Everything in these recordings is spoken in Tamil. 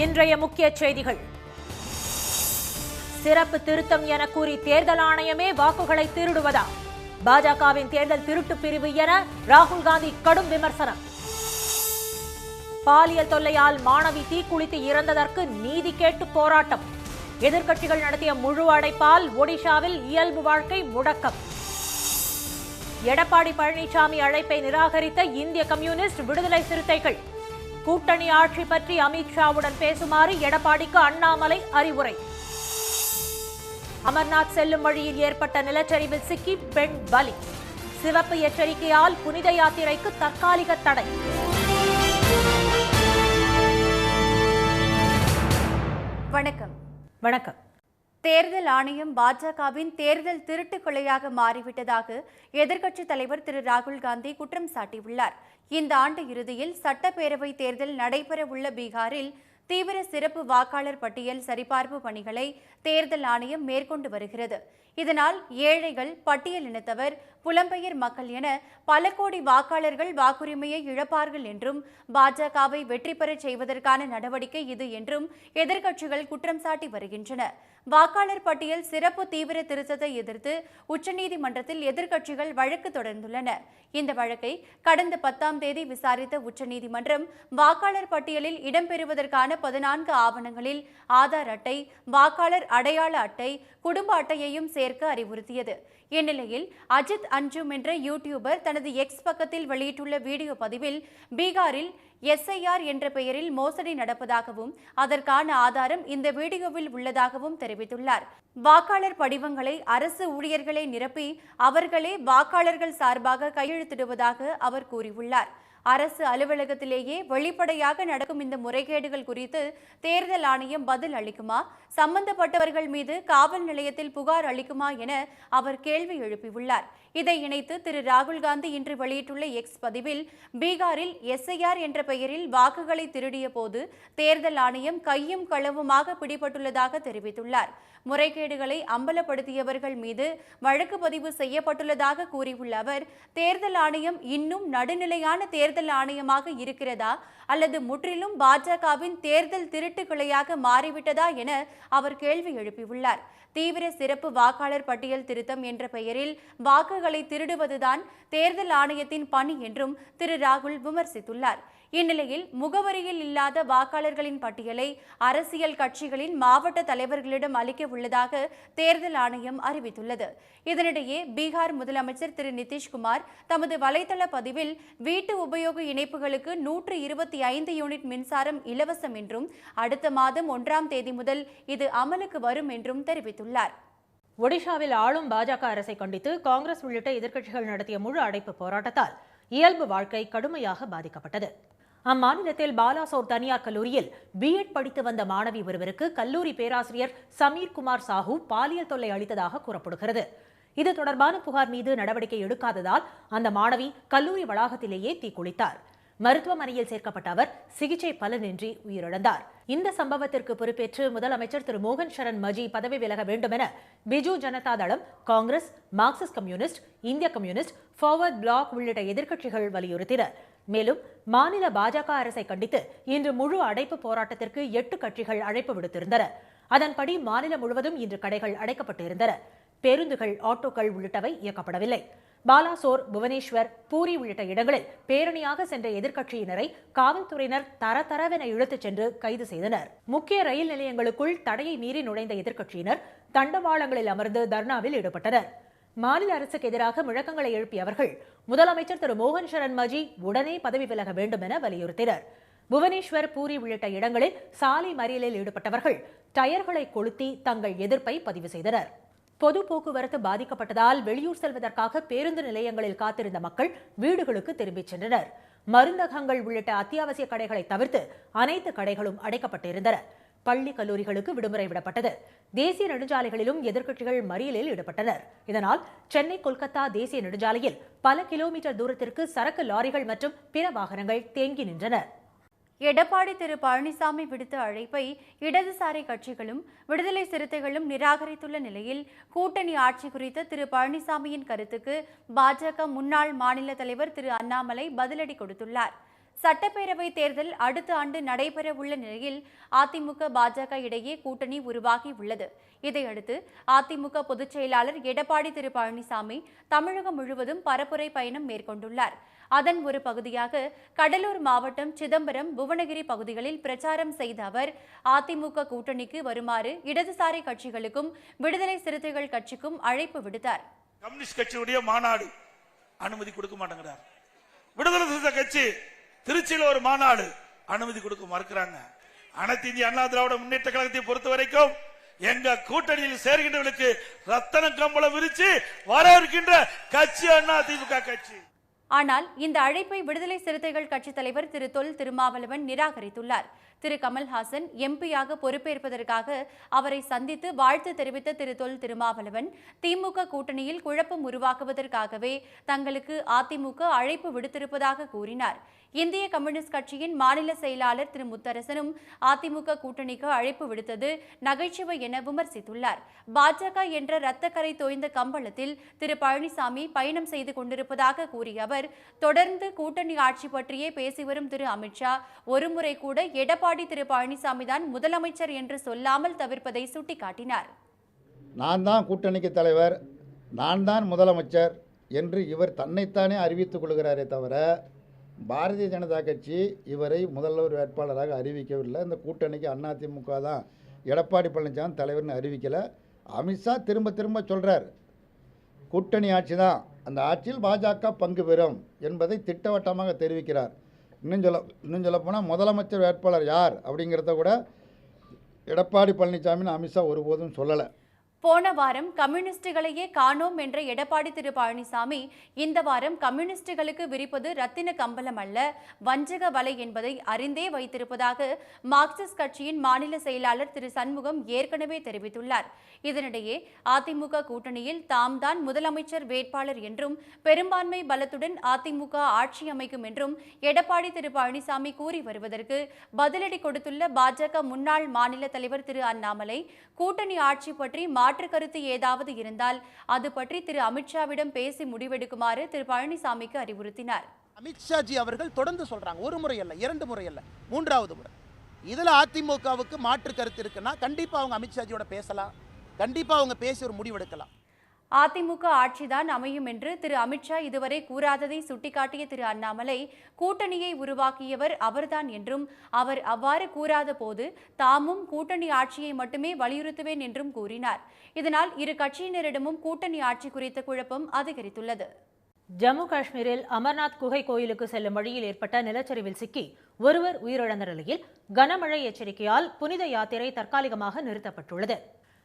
இன்றைய முக்கிய செய்திகள். சிறப்பு திருத்தம் என கூறி தேர்தல் ஆணையமே வாக்குகளை திருடுவதா? பாஜகவின் தேர்தல் திருட்டு பிரிவு என ராகுல் காந்தி கடும் விமர்சனம். பாலியல் தொல்லையால் மாணவி தீக்குளித்து இறந்ததற்கு நீதி கேட்டு போராட்டம். எதிர்க்கட்சிகள் நடத்திய முழு அடைப்பால் ஒடிஷாவில் இயல்பு வாழ்க்கை முடக்கம். எடப்பாடி பழனிசாமி அழைப்பை நிராகரித்த இந்திய கம்யூனிஸ்ட் விடுதலை சிறுத்தைகள். கூட்டணி ஆட்சி பற்றி அமித்ஷாவுடன் பேசுமாறு எடப்பாடிக்கு அண்ணாமலை அறிவுரை. அமர்நாத் செல்லும் வழியில் ஏற்பட்ட நிலச்சரிவில் சிக்கி பெண் பலி. சிவப்பு எச்சரிக்கையால் புனித யாத்திரைக்கு தற்காலிக தடை. வணக்கம். வணக்கம். தேர்தல் ஆணையம் பாஜகவின் தேர்தல் திருட்டு கொலையாக மாறிவிட்டதாக எதிர்க்கட்சித் தலைவர் திரு ராகுல் காந்தி குற்றம் சாட்டியுள்ளார். இந்த ஆண்டு இறுதியில் சட்டப்பேரவை தேர்தல் நடைபெறவுள்ள பீகாரில் தீவிர சிறப்பு வாக்காளர் பட்டியல் சரிபார்ப்பு பணிகளை தேர்தல் ஆணையம் மேற்கொண்டு வருகிறது. இதனால் ஏழைகள், பட்டியலினத்தவர், புலம்பெயர் மக்கள் என பல கோடி வாக்காளர்கள் வாக்குரிமையை இழப்பார்கள் என்றும் பாஜகவை வெற்றி பெறச் செய்வதற்கான நடவடிக்கை இது என்றும் எதிர்க்கட்சிகள் குற்றம் சாட்டி வருகின்றன. வாக்காளர் பட்டியல் சிறப்பு தீவிர திருத்தத்தை எதிர்த்து உச்சநீதிமன்றத்தில் எதிர்க்கட்சிகள் வழக்கு தொடர்ந்துள்ளன. இந்த வழக்கை கடந்த 10ஆம் தேதி விசாரித்த உச்சநீதிமன்றம் வாக்காளர் பட்டியலில் இடம்பெறுவதற்கான 14 ஆவணங்களில் ஆதார் அட்டை, வாக்காளர் அடையாள அட்டை, குடும்ப அட்டையையும் சேர்க்க அறிவுறுத்தியது. இந்நிலையில் அஜித் அஞ்சும் என்ற யூடியூபர் தனது எக்ஸ் பக்கத்தில் வெளியிட்டுள்ள வீடியோ பதிவில் பீகாரில் SIR என்ற பெயரில் மோசடி நடப்பதாகவும் அதற்கான ஆதாரம் இந்த வீடியோவில் உள்ளதாகவும் தெரிவித்துள்ளார். வாக்காளர் படிவங்களை அரசு ஊழியர்களை நிரப்பி அவர்களே வாக்காளர்கள் சார்பாக கையெழுத்திடுவதாக அவர் கூறியுள்ளார். அரசு அலுவலகத்திலேயே வெளிப்படையாக நடக்கும் இந்த முறைகேடுகள் குறித்து தேர்தல் ஆணையம் பதில் அளிக்குமா, சம்பந்தப்பட்டவர்கள் மீது காவல் நிலையத்தில் புகார் அளிக்குமா என அவர் கேள்வி எழுப்பியுள்ளார். இதை இணைத்து திரு ராகுல் காந்தி இன்று வெளியிட்டுள்ள எக்ஸ் பதிவில் பீகாரில் SIR என்ற பெயரில் வாக்குகளை திருடிய போது தேர்தல் ஆணையம் கையும் களவுமாக பிடிபட்டுள்ளதாக தெரிவித்துள்ளார். முறைகேடுகளை அம்பலப்படுத்தியவர்கள் மீது வழக்கு பதிவு செய்யப்பட்டுள்ளதாக கூறியுள்ள அவர், தேர்தல் ஆணையம் இன்னும் நடுநிலையான தேர்தல் ஆணையமாக இருக்கிறதா அல்லது முற்றிலும் பாஜகவின் தேர்தல் திருட்டு கொலையாக மாறிவிட்டதா என அவர் கேள்வி எழுப்பியுள்ளார். தீவிர சிறப்பு வாக்காளர் பட்டியல் திருத்தம் என்ற பெயரில் வாக்குகளை திருடுவதுதான் தேர்தல் ஆணையத்தின் பணி என்றும் திரு ராகுல் விமர்சித்துள்ளார். இந்நிலையில் முகவரியில் இல்லாத வாக்காளர்களின் பட்டியலை அரசியல் கட்சிகளின் மாவட்ட தலைவர்களிடம் அளிக்க உள்ளதாக தேர்தல் ஆணையம் அறிவித்துள்ளது. இதனிடையே பீகார் முதலமைச்சர் திரு நிதிஷ்குமார் தமது வலைதள பதிவில் வீட்டு உபயோக இணைப்புகளுக்கு 125 யூனிட் மின்சாரம் இலவசம் என்றும் அடுத்த மாதம் 1ஆம் தேதி முதல் இது அமலுக்கு வரும் என்றும் தெரிவித்துள்ளார். ஒடிஷாவில் ஆளும் பாஜக அரசை கண்டித்து காங்கிரஸ் உள்ளிட்ட எதிர்க்கட்சிகள் நடத்திய முழு அடைப்பு போராட்டத்தால் இயல்பு வாழ்க்கை கடுமையாக பாதிக்கப்பட்டது. அம்மாநிலத்தில் பாலாசோர் தனியார் கல்லூரியில் B.Ed படித்து வந்த மாணவி ஒருவருக்கு கல்லூரி பேராசிரியர் சமீர் குமார் சாஹூ பாலியல் தொல்லை அளித்ததாக கூறப்படுகிறது. இது தொடர்பான புகார் மீது நடவடிக்கை எடுக்காததால் அந்த மாணவி கல்லூரி வளாகத்திலேயே தீக்குளித்தார். மருத்துவமனையில் சேர்க்கப்பட்ட அவர் சிகிச்சை பலனின்றி உயிரிழந்தார். இந்த சம்பவத்திற்கு பொறுப்பேற்று முதலமைச்சர் திரு மோகன் சரண் மஜி பதவி விலக வேண்டும் என பிஜு ஜனதா தளம், காங்கிரஸ், மார்க்சிஸ்ட் கம்யூனிஸ்ட், இந்திய கம்யூனிஸ்ட், ஃபார்வர்ட் பிளாக் உள்ளிட்ட எதிர்க்கட்சிகள் வலியுறுத்தினர். மேலும் மாநில பாஜக அரசை கண்டித்து இன்று முழு அடைப்பு போராட்டத்திற்கு 8 கட்சிகள் அழைப்பு விடுத்திருந்தன. அதன்படி மாநிலம் முழுவதும் இன்று கடைகள் அடைக்கப்பட்டிருந்தன. பேருந்துகள், ஆட்டோக்கள் உள்ளிட்டவை இயக்கப்படவில்லை. பாலாசோர், புவனேஸ்வர், பூரி உள்ளிட்ட இடங்களில் பேரணியாக சென்ற எதிர்க்கட்சியினரை காவல்துறையினர் தரதரவென இழுத்துச் சென்று கைது செய்தனர். முக்கிய ரயில் நிலையங்களுக்குள் தடையை மீறி நுழைந்த எதிர்க்கட்சியினர் தண்டவாளங்களில் அமர்ந்து தர்ணாவில் ஈடுபட்டனர். மாநில அரசுக்கு எதிராக முழக்கங்களை எழுப்பிய அவர்கள் முதலமைச்சர் திரு மோகன் சரண் மஜி உடனே பதவி விலக வேண்டும் என வலியுறுத்தினர். புவனேஸ்வர், பூரி உள்ளிட்ட இடங்களில் சாலை மறியலில் ஈடுபட்டவர்கள் டயர்களை கொளுத்தி தங்கள் எதிர்ப்பை பதிவு செய்தனர். பொது போக்குவரத்து பாதிக்கப்பட்டதால் வெளியூர் செல்வதற்காக பேருந்து நிலையங்களில் காத்திருந்த மக்கள் வீடுகளுக்கு திரும்பிச் சென்றனர். மருந்தகங்கள் உள்ளிட்ட அத்தியாவசிய கடைகளை தவிர்த்து அனைத்து கடைகளும் அடைக்கப்பட்டிருந்தன. பள்ளி, கல்லூரிகளுக்கு விடுமுறை விடப்பட்டது. தேசிய நெடுஞ்சாலைகளிலும் எதிர்க்கட்சிகள் மறியலில் ஈடுபட்டனர். இதனால் சென்னை, கொல்கத்தா தேசிய நெடுஞ்சாலையில் பல கிலோமீட்டர் தூரத்திற்கு சரக்கு லாரிகள் மற்றும் பிற வாகனங்கள் தேங்கி நின்றன. எடப்பாடி திரு பழனிசாமி விடுத்த அழைப்பை இடதுசாரி கட்சிகளும் விடுதலை சிறுத்தைகளும் நிராகரித்துள்ள நிலையில் கூட்டணி ஆட்சி குறித்த திரு பழனிசாமியின் கருத்துக்கு பாஜக முன்னாள் மாநில தலைவர் திரு அண்ணாமலை பதிலடி கொடுத்துள்ளார். சட்டப்பேரவை தேர்தல் அடுத்த ஆண்டு நடைபெற உள்ள நிலையில் அதிமுக பாஜக இடையே கூட்டணி உருவாகி உள்ளது. இதையடுத்து அதிமுக பொதுச் செயலாளர் எடப்பாடி திரு பழனிசாமி தமிழகம் முழுவதும் பரப்புரை பயணம் மேற்கொண்டுள்ளார். அதன் ஒரு பகுதியாக கடலூர் மாவட்டம் சிதம்பரம், புவனகிரி பகுதிகளில் பிரச்சாரம் செய்த அவர் அதிமுக கூட்டணிக்கு வருமாறு இடதுசாரி கட்சிகளுக்கும் விடுதலை சிறுத்தைகள் கட்சிக்கும் அழைப்பு விடுத்தார். கம்யூனிஸ்ட் கட்சியுடைய மாநாடு அனுமதி கொடுக்க மாட்டேங்கிறார். விடுதலை சிறுத்தை கட்சி திருச்சியில் ஒரு மாநாடு அனுமதி கொடுக்க மறுக்கிறாங்க. அனைத்து இந்திய அண்ணா திராவிட முன்னேற்ற கழகத்தை பொறுத்த வரைக்கும் எங்க கூட்டணியில் சேர்கின்றவர்களுக்கு ரத்தன கம்பளம் விரிச்சு வரவேற்கின்ற கட்சி அண்ணா திமுக கட்சி. ஆனால் இந்த அழைப்பை விடுதலை சிறுத்தைகள் கட்சித் தலைவர் திரு தொல் திருமாவளவன் நிராகரித்துள்ளார். திரு கமல்ஹாசன் எம்பியாக பொறுப்பேற்பதற்காக அவரை சந்தித்து வாழ்த்து தெரிவித்த திரு தொல் திருமாவளவன் திமுக கூட்டணியில் குழப்பம் உருவாக்குவதற்காகவே தங்களுக்கு அதிமுக அழைப்பு விடுத்திருப்பதாக கூறினார். இந்திய கம்யூனிஸ்ட் கட்சியின் மாநில செயலாளர் திரு முத்தரசனும் அதிமுக கூட்டணிக்கு அழைப்பு விடுத்தது நகைச்சுவை என விமர்சித்துள்ளார். பாஜக என்ற இரத்தக்கரை தோய்ந்த கம்பளத்தில் திரு பழனிசாமி பயணம் செய்து கொண்டிருப்பதாக கூறிய அவர் தொடர்ந்து கூட்டணி ஆட்சி பற்றியே பேசி வரும் திரு அமித்ஷா ஒருமுறை கூட எடப்பாடி திரு பழனிசாமி தான் முதலமைச்சர் என்று சொல்லாமல் தவிர்ப்பதை சுட்டிக்காட்டினார். நான் தான் கூட்டணிக்கு தலைவர், நான் தான் முதலமைச்சர் என்று இவர் தன்னைத்தானே அறிவித்துக் கொள்கிறாரே தவிர பாரதிய ஜனதா கட்சி இவரை முதல்வர் வேட்பாளராக அறிவிக்கவில்லை. இந்த கூட்டணிக்கு அதிமுக தான் எடப்பாடி பழனிசாமி தலைவர்னு அறிவிக்கலை. அமித்ஷா திரும்ப திரும்ப சொல்கிறார் கூட்டணி ஆட்சி தான், அந்த ஆட்சியில் பாஜக பங்கு பெறும் என்பதை திட்டவட்டமாக தெரிவிக்கிறார். இன்னும் சொல்லப்போனால் முதலமைச்சர் வேட்பாளர் யார் அப்படிங்கிறத கூட எடப்பாடி பழனிசாமின்னு அமித்ஷா ஒருபோதும் சொல்லலை. போன வாரம் கம்யூனிஸ்டுகளையே காணோம் என்ற எடப்பாடி திரு பழனிசாமி இந்த வாரம் கம்யூனிஸ்டுகளுக்கு விரிப்பது ரத்தின கம்பளம் அல்ல, வஞ்சக வலை என்பதை அறிந்தே வைத்திருப்பதாக மார்க்சிஸ்ட் கட்சியின் மாநில செயலாளர் திரு சண்முகம் ஏற்கனவே தெரிவித்துள்ளார். இதனிடையே அதிமுக கூட்டணியில் தாம் தான் முதலமைச்சர் வேட்பாளர் என்றும் பெரும்பான்மை பலத்துடன் அதிமுக ஆட்சி அமைக்கும் என்றும் எடப்பாடி திரு பழனிசாமி கூறி வருவதற்கு பதிலடி கொடுத்துள்ள பாஜக முன்னாள் மாநில தலைவர் திரு அண்ணாமலை கூட்டணி ஆட்சி பற்றி மாற்று கருத்து ஏதாவது இருந்தால் அது பற்றி திரு அமித்ஷாவிடம் பேசி முடிவெடுக்குமாறு திரு பழனிசாமிக்கு அறிவுறுத்தினார். அமித்ஷாஜி அவர்கள் தொடர்ந்து சொல்றாங்க, ஒரு முறை அல்ல, 2 முறை அல்ல, 3வது முறை. இதுல அதிமுகவுக்கு மாற்று கருத்து இருக்குன்னா கண்டிப்பா அவங்க அமித்ஷாஜியோட பேசலாம், கண்டிப்பா அவங்க பேசி ஒரு முடிவெடுக்கலாம். அதிமுக ஆட்சிதான் அமையும் என்று திரு அமித்ஷா இதுவரை கூறாததை சுட்டிக்காட்டிய திரு அண்ணாமலை கூட்டணியை உருவாக்கியவர் அவர்தான் என்றும் அவர் அவ்வாறு கூறாத போது தாமும் கூட்டணி ஆட்சியை மட்டுமே வலியுறுத்துவேன் என்றும் கூறினார். இதனால் இரு கட்சியினரிடமும் கூட்டணி ஆட்சி குறித்த குழப்பம் அதிகரித்துள்ளது. ஜம்மு காஷ்மீரில் அமர்நாத் குகை கோயிலுக்கு செல்லும் வழியில் ஏற்பட்ட நிலச்சரிவில் சிக்கி ஒருவர் உயிரிழந்த நிலையில் கனமழை எச்சரிக்கையால் புனித யாத்திரை தற்காலிகமாக நிறுத்தப்பட்டுள்ளது.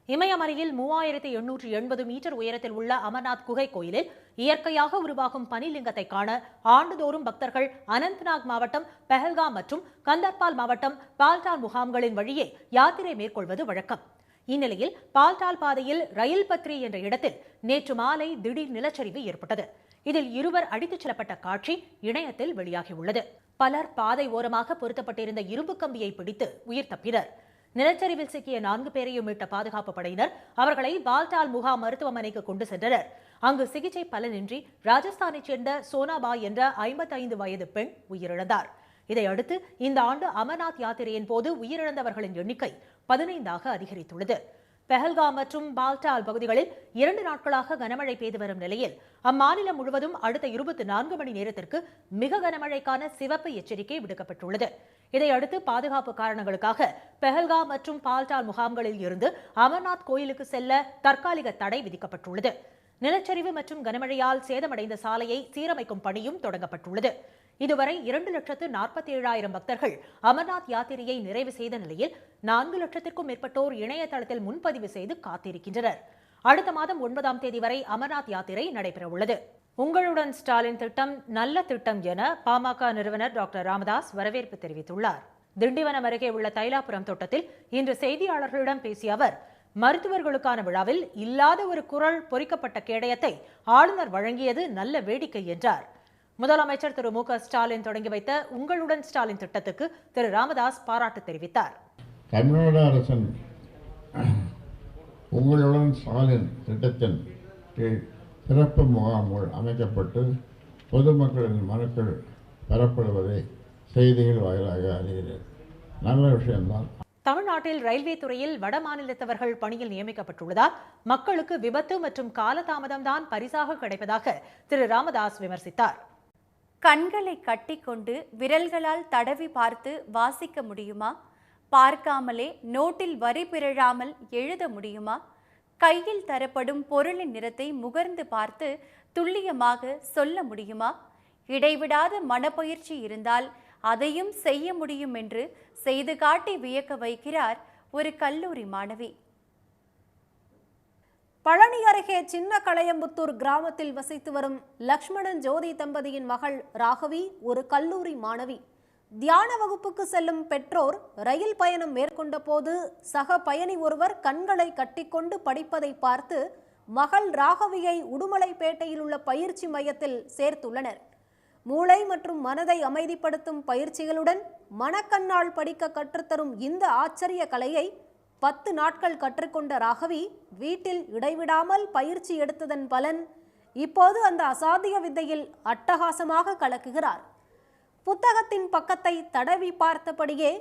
இமயமலையில் 3880 மீட்டர் உயரத்தில் உள்ள அமர்நாத் குகை கோயிலில் இயற்கையாக உருவாகும் பனிலிங்கத்தை காண ஆண்டுதோறும் பக்தர்கள் அனந்த்நாக் மாவட்டம் பெஹல்காம் மற்றும் கந்தர்பால் மாவட்டம் பால்டால் முகாம்களின் வழியே யாத்திரை மேற்கொள்வது வழக்கம். இந்நிலையில் பால்டால் பாதையில் ரயில் பத்ரி என்ற இடத்தில் நேற்று மாலை திடீர் நிலச்சரிவு ஏற்பட்டது. இதில் இருவர் அடித்துச் செல்லப்பட்ட காட்சி இணையத்தில் வெளியாகியுள்ளது. பலர் பாதை ஓரமாக பொருத்தப்பட்டிருந்த இரும்பு கம்பியை பிடித்து உயிர் தப்பினர். நிலச்சரிவில் சிக்கிய 4 பேரையும் மீட்ட பாதுகாப்பு படையினர் அவர்களை பால்டால் முகாம் மருத்துவமனைக்கு கொண்டு சென்றனர். அங்கு சிகிச்சை பலனின்றி ராஜஸ்தானைச் சேர்ந்த சோனாபாய் என்ற 55 வயது பெண் உயிரிழந்தார். இதையடுத்து இந்த ஆண்டு அமர்நாத் யாத்திரையின் போது உயிரிழந்தவர்களின் எண்ணிக்கை 15ஆக அதிகரித்துள்ளது. பெஹல்காம் மற்றும் பால்டால் பகுதிகளில் 2 நாட்களாக கனமழை பெய்து வரும் நிலையில் அம்மாநிலம் முழுவதும் அடுத்த 24 மணி நேரத்திற்கு மிக கனமழைக்கான சிவப்பு எச்சரிக்கை விடுக்கப்பட்டுள்ளது. இதையடுத்து பாதுகாப்பு காரணங்களுக்காக பெஹல்காம் மற்றும் பால்டால் முகாம்களில் இருந்து அமர்நாத் கோயிலுக்கு செல்ல தற்காலிக தடை விதிக்கப்பட்டுள்ளது. நிலச்சரிவு மற்றும் கனமழையால் சேதமடைந்த சாலையை சீரமைக்கும் பணியும் தொடங்கப்பட்டுள்ளது. இதுவரை 2,47,000 பக்தர்கள் அமர்நாத் யாத்திரையை நிறைவு செய்த நிலையில் 4 லட்சத்திற்கும் மேற்பட்டோர் இணையதளத்தில் முன்பதிவு செய்து காத்திருக்கின்றனர். அடுத்த மாதம் 9ஆம் தேதி வரை அமர்நாத் யாத்திரை நடைபெறவுள்ளது. உங்களுடன் ஸ்டாலின் திட்டம் நல்ல திட்டம் என பாமக நிறுவனர் டாக்டர் ராமதாஸ் வரவேற்பு தெரிவித்துள்ளார். திண்டிவனம் அருகே உள்ள தைலாபுரம் தோட்டத்தில் இன்று செய்தியாளர்களிடம் பேசிய அவர் மருத்துவர்களுக்கான விழாவில் இல்லாத ஒரு குரல் பொறிக்கப்பட்ட கேடயத்தை ஆளுநர் வழங்கியது நல்ல வேடிக்கை என்றார். முதலமைச்சர் திரு மு க ஸ்டாலின் தொடங்கி வைத்த உங்களுடன் ஸ்டாலின் திட்டத்துக்கு திரு ராமதாஸ் பாராட்டு தெரிவித்தார். தமிழ்நாடு அரசின் உங்களுடன் ஸ்டாலின் திட்டத்தின் சிறப்பு முகாம்கள் அமைக்கப்பட்டு பொதுமக்களின் மனுக்கள் பெறப்படுவதை செய்திகள் வாயிலாக அறிகிறேன். நல்ல விஷயம்தான். தமிழ்நாட்டில் ரயில்வே துறையில் வட மாநிலத்தவர்கள் பணியில் நியமிக்கப்பட்டுள்ளதால் மக்களுக்கு விபத்து மற்றும் காலதாமதம்தான் பரிசாக கிடைப்பதாக திரு ராமதாஸ் விமர்சித்தார். கண்களை கட்டிக்கொண்டு விரல்களால் தடவி பார்த்து வாசிக்க முடியுமா? பார்க்காமலே நோட்டில் வரி பிறழாமல் எழுத முடியுமா? கையில் தரப்படும் பொருளின் நிறத்தை முகர்ந்து பார்த்து துல்லியமாக சொல்ல முடியுமா? இடைவிடாத மனப்பயிற்சி இருந்தால் அதையும் செய்ய முடியும் என்று செய்து காட்டி வியக்க வைக்கிறார் ஒரு கல்லூரி மாணவி. பழனி அருகே சின்ன களையம்புத்தூர் கிராமத்தில் வசித்து வரும் லக்ஷ்மணன் ஜோதி தம்பதியின் மகள் ராகவி ஒரு கல்லூரி மாணவி. தியான வகுப்புக்கு செல்லும் பெற்றோர் ரயில் பயணம் மேற்கொண்ட போது சக பயணி ஒருவர் கண்களை கட்டிக்கொண்டு படிப்பதை பார்த்து மகள் ராகவியை உடுமலைப்பேட்டையில் உள்ள பயிற்சி மையத்தில் சேர்த்துள்ளனர். மூளை மற்றும் மனதை அமைதிப்படுத்தும் பயிற்சிகளுடன் மனக்கண்ணால் படிக்க கற்றுத்தரும் இந்த ஆச்சரிய கலையை 10 நாட்கள் கற்றுக்கொண்ட ராகவி வீட்டில் இடைவிடாமல் பயிற்சி எடுத்ததன் பலன் இப்போது அந்த அசாத்திய வித்தையில் அட்டகாசமாக கலக்குகிறார். புத்தகத்தின் பக்கத்தை தடவி பார்த்தபடியே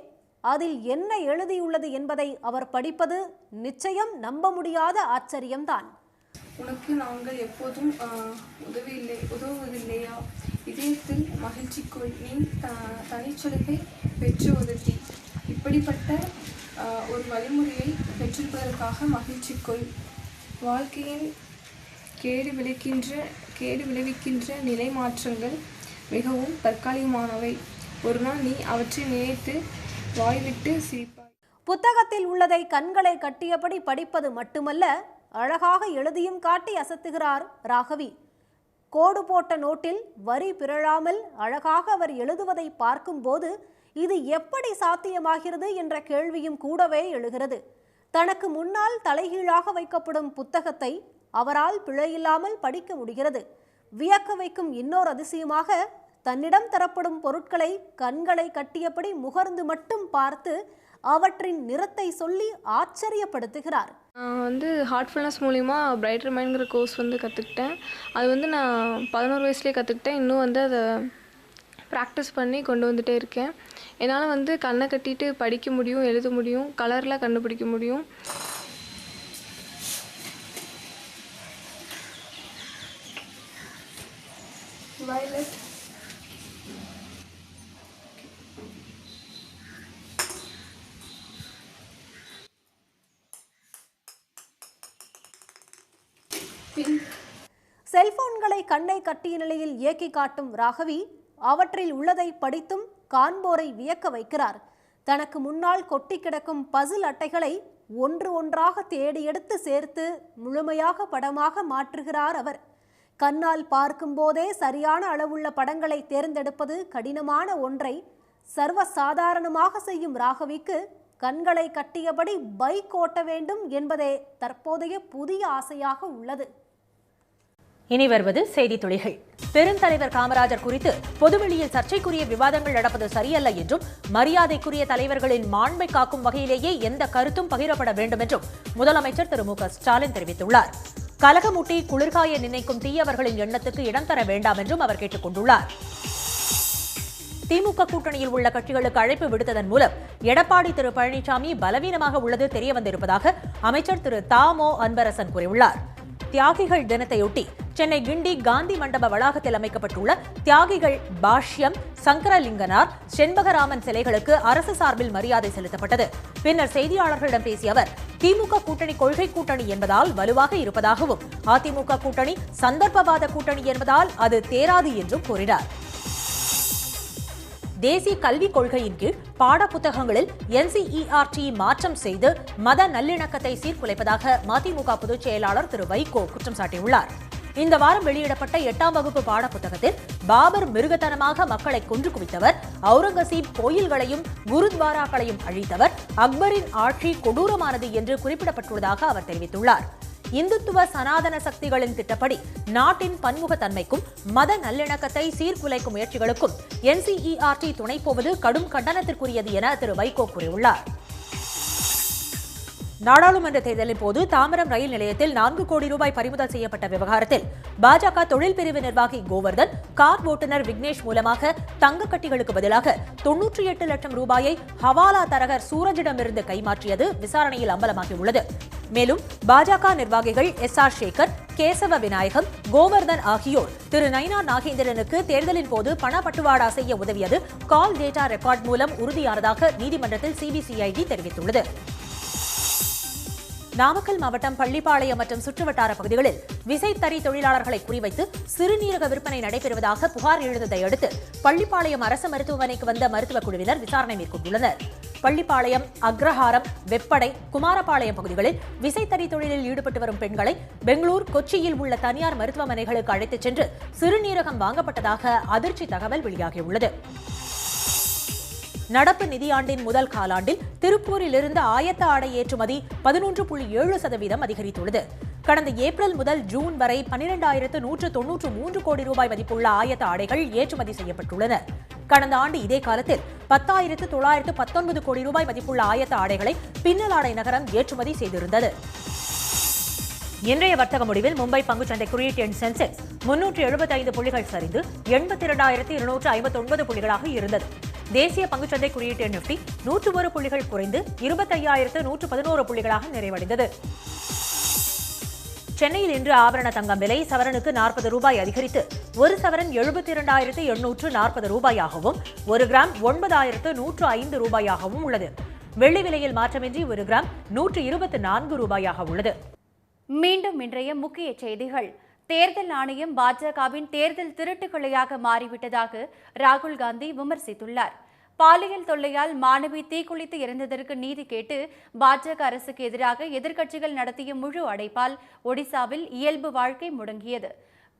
அதில் என்ன எழுதியுள்ளது என்பதை அவர் படிப்பது நிச்சயம் நம்ப முடியாத ஆச்சரியம்தான். உனக்கு நாங்கள் எப்போதும் உதவுவதில்லையா? இதயத்தில் மகிழ்ச்சிக்குள் நீ தனிச்சலுகை பெற்று உதவி. இப்படிப்பட்ட ஒரு வழிமுறையை பெற்றிருப்பதற்காக மகிழ்ச்சிக்குள். வாழ்க்கையின் கேடு விளைவிக்கின்ற நிலை மாற்றங்கள் மிகவும் தற்காலிகமானவை. ஒரு நாள் நீ அவற்றை நினைத்து வாய்விட்டு சிரிப்பாய். புத்தகத்தில் உள்ளதை கண்களை கட்டியபடி படிப்பது மட்டுமல்ல, அழகாக எழுதியும் காட்டி அசத்துகிறார் ராகவி. கோடு போட்ட நோட்டில் வரி பிறழாமல் அழகாக அவர் எழுதுவதை பார்க்கும்போது இது எப்படி சாத்தியமாகிறது என்ற கேள்வியும் கூடவே எழுகிறது. தனக்கு முன்னால் தலைகீழாக வைக்கப்படும் புத்தகத்தை அவரால் பிழையில்லாமல் படிக்க முடிகிறது. வியக்க வைக்கும் இன்னொரு அதிசயமாக தன்னிடம் தரப்படும் பொருட்களை கண்களை கட்டியபடி முகர்ந்து மட்டும் பார்த்து அவற்றின் நிறத்தை சொல்லி ஆச்சரியப்படுத்துகிறார். ஹார்ட்ஃபுல்னஸ் மூலிமா பிரைட்டர் மைண்ட்ங்கிற கோர்ஸ் கற்றுக்கிட்டேன். அது நான் 11 வயசுலேயே கற்றுக்கிட்டேன். இன்னும் அதை ப்ராக்டிஸ் பண்ணி கொண்டு வந்துகிட்டே இருக்கேன். என்னால் கண்ணை கட்டிட்டு படிக்க முடியும், எழுத முடியும், கலரில் கண்டுபிடிக்க முடியும். வயலட், செல்போன்களை கண்ணை கட்டிய நிலையில் இயக்கி காட்டும் ராகவி அவற்றில் உள்ளதை படித்தும் காண்போரை வியக்க வைக்கிறார். தனக்கு முன்னால் கொட்டி கிடக்கும் பசில் அட்டைகளை ஒன்று ஒன்றாக தேடி எடுத்து சேர்த்து முழுமையாக படமாக மாற்றுகிறார் அவர். கண்ணால் பார்க்கும் போதே சரியான அளவுள்ள படங்களை தேர்ந்தெடுப்பது கடினமான ஒன்றை சர்வசாதாரணமாக செய்யும் ராகவிக்கு கண்களை கட்டியபடி பைக் ஓட்ட வேண்டும் என்பதே தற்போதைய புதிய ஆசையாக உள்ளது. இனி வருவது செய்தி துளிகள். பெருந்தலைவர் காமராஜர் குறித்து பொதுவெளியில் சர்ச்சைக்குரிய விவாதங்கள் நடப்பது சரியல்ல என்றும் மரியாதைக்குரிய தலைவர்களின் மாண்பை காக்கும் வகையிலேயே எந்த கருத்தும் பகிரப்பட வேண்டும் என்றும் முதலமைச்சர் திரு மு.க. ஸ்டாலின் தெரிவித்துள்ளார். கலகமூட்டி குளிர்காய நினைக்கும் தீயவர்களின் எண்ணத்துக்கு இடம் தர வேண்டாம் என்றும் அவர் கேட்டுக் கொண்டுள்ளார். திமுக கூட்டணியில் உள்ள கட்சிகளுக்கு அழைப்பு விடுத்ததன் மூலம் எடப்பாடி திரு பழனிசாமி பலவீனமாக உள்ளது தெரியவந்திருப்பதாக அமைச்சர் திரு தாமோ அன்பரசன் கூறியுள்ளார். தியாகிகள் தினத்தையொட்டி சென்னை கிண்டி காந்தி மண்டப வளாகத்தில் அமைக்கப்பட்டுள்ள தியாகிகள் பாஷ்யம், சங்கரலிங்கனார், செண்பகராமன் சிலைகளுக்கு அரசு சார்பில் மரியாதை செலுத்தப்பட்டது. பின்னர் செய்தியாளர்களிடம் பேசிய அவர், திமுக கூட்டணி கொள்கை கூட்டணி என்பதால் வலுவாக இருப்பதாகவும் அதிமுக கூட்டணி சந்தர்ப்பவாத கூட்டணி என்பதால் அது தேராது என்றும் கூறினார். தேசிய கல்விக் கொள்கையின் கீழ் பாடப்புத்தகங்களில் NCERT மாற்றம் செய்து மத நல்லிணக்கத்தை சீர்குலைப்பதாக மதிமுக பொதுச் செயலாளர் திரு வைகோ குற்றம் சாட்டியுள்ளார். இந்த வாரம் வெளியிடப்பட்ட 8ஆம் வகுப்பு பாடப்புத்தகத்தில் பாபர் மிருகத்தனமாக மக்களை கொன்று குவித்தவர், அவுரங்கசீப் கோயில்களையும் குருத்வாராக்களையும் அழித்தவர், அக்பரின் ஆட்சி கொடூரமானது என்று குறிப்பிடப்பட்டுள்ளதாக அவர் தெரிவித்துள்ளார். இந்துத்துவ சனாதன சக்திகளின் திட்டப்படி நாட்டின் பன்முகத்தன்மைக்கும் மத நல்லிணக்கத்தை சீர்குலைக்கும் முயற்சிகளுக்கும் NCERT துணை போவது கடும் கண்டனத்திற்குரியது என திரு வைகோ கூறியுள்ளார். நாடாளுமன்ற தேர்தலின் போது தாம்பரம் ரயில் நிலையத்தில் 4 கோடி ரூபாய் பறிமுதல் செய்யப்பட்ட விவகாரத்தில் பாஜக தொழில் பிரிவு நிர்வாகி கோவர்தன் கார் ஓட்டுநர் விக்னேஷ் மூலமாக தங்க கட்டிகளுக்கு பதிலாக 98 லட்சம் ரூபாயை ஹவாலா தரகர் சூரஜிடமிருந்து கைமாற்றியது விசாரணையில் அம்பலமாகியுள்ளது. மேலும் பாஜக நிர்வாகிகள் SR சேகர், கேசவ விநாயகம், கோவர்தன் ஆகியோர் திரு நயினார் நாகேந்திரனுக்கு தேர்தலின் போது பணப்பட்டுவாடா செய்ய உதவியது கால் டேட்டா ரெக்கார்ட் மூலம் உறுதியானதாக நீதிமன்றத்தில் CBCID தெரிவித்துள்ளது. நாமக்கல் மாவட்டம் பள்ளிப்பாளையம் மற்றும் சுற்றுவட்டார பகுதிகளில் விசைத்தறி தொழிலாளர்களை குறிவைத்து சிறுநீரக விற்பனை நடைபெறுவதாக புகார் எழுந்ததை அடுத்து பள்ளிப்பாளையம் அரசு மருத்துவமனைக்கு வந்த மருத்துவக் குழுவினர் விசாரணை மேற்கொண்டுள்ளனர். பள்ளிப்பாளையம், அக்ரஹாரம், வெப்படை, குமாரபாளையம் பகுதிகளில் விசைத்தறி தொழிலில் ஈடுபட்டு வரும் பெண்களை பெங்களூர், கொச்சியில் உள்ள தனியார் மருத்துவமனைகளுக்கு அழைத்துச் சென்று சிறுநீரகம் வாங்கப்பட்டதாக அதிர்ச்சி தகவல் வெளியாகியுள்ளது. நடப்பு நிதியாண்டின் முதல் காலாண்டில் திருப்பூரில் இருந்து ஆயத்த ஆடை ஏற்றுமதி 11.7% அதிகரித்துள்ளது. கடந்த ஏப்ரல் முதல் ஜூன் வரை 12,193 கோடி ரூபாய் மதிப்புள்ள ஆயத்த ஆடைகள் ஏற்றுமதி செய்யப்பட்டுள்ளன. கடந்த ஆண்டு இதே காலத்தில் 10,919 கோடி ரூபாய் மதிப்புள்ள ஆயத்த ஆடைகளை பின்னலாடை நகரம் ஏற்றுமதி செய்திருந்தது. இன்றைய வர்த்தக முடிவில் மும்பை பங்குச்சந்தை குறியீட்டு எண் சென்செக்ஸ் 375 புள்ளிகள் சரிந்து 82,259 புள்ளிகளாக இருந்தது. தேசிய பங்குச்சந்தை குறியீட்டு எண் நிஃப்டி 101 புள்ளிகள் குறைந்து 25,111 புள்ளிகளாக நிறைவடைந்தது. சென்னையில் இன்று ஆபரண தங்கம் விலை சவரனுக்கு 40 ரூபாய் அதிகரித்து ஒரு சவரன் 72,840 ரூபாயாகவும், ஒரு கிராம் 9,105 ரூபாயாகவும் உள்ளது. வெள்ளி விலையில் மாற்றமின்றி ஒரு கிராம் 124 ரூபாயாக உள்ளது. மீண்டும் இன்றைய முக்கிய செய்திகள். தேர்தல் ஆணையம் பாஜகவின் தேர்தல் திருட்டுக்களையாக மாறிவிட்டதாக ராகுல் காந்தி விமர்சித்துள்ளார். பாலியல் தொல்லையால் மாணவி தீக்குளித்து இறந்ததற்கு நீதி கேட்டு பாஜக அரசுக்கு எதிராக எதிர்க்கட்சிகள் நடத்திய முழு அடைப்பால் ஒடிசாவில் இயல்பு வாழ்க்கை முடங்கியது.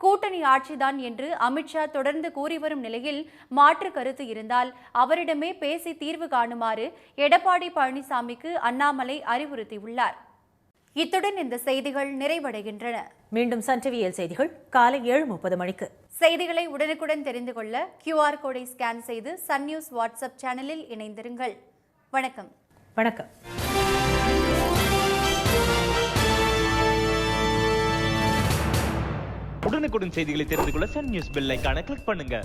கூட்டணி ஆட்சிதான் என்று அமித்ஷா தொடர்ந்து கூறி வரும் நிலையில் மாற்று கருத்து இருந்தால் அவரிடமே பேசி தீர்வு காணுமாறு எடப்பாடி பழனிசாமிக்கு அண்ணாமலை அறிவுறுத்தியுள்ளார். இத்துடன் இந்த செய்திகள் நிறைவடைகின்றன. மீண்டும் சன் டிவியில் செய்திகள் காலை 7:30 மணிக்கு. செய்திகளை உடனுக்குடன் தெரிந்து கொள்ள QR கோடை ஸ்கேன் செய்து சன் நியூஸ் வாட்ஸ்அப் சேனலில் இணைந்திருங்கள். வணக்கம். வணக்கம். உடனுக்குடன் செய்திகளை தெரிந்து கொள்ள சன் நியூஸ் பெல் ஐகானை கிளிக் பண்ணுங்க.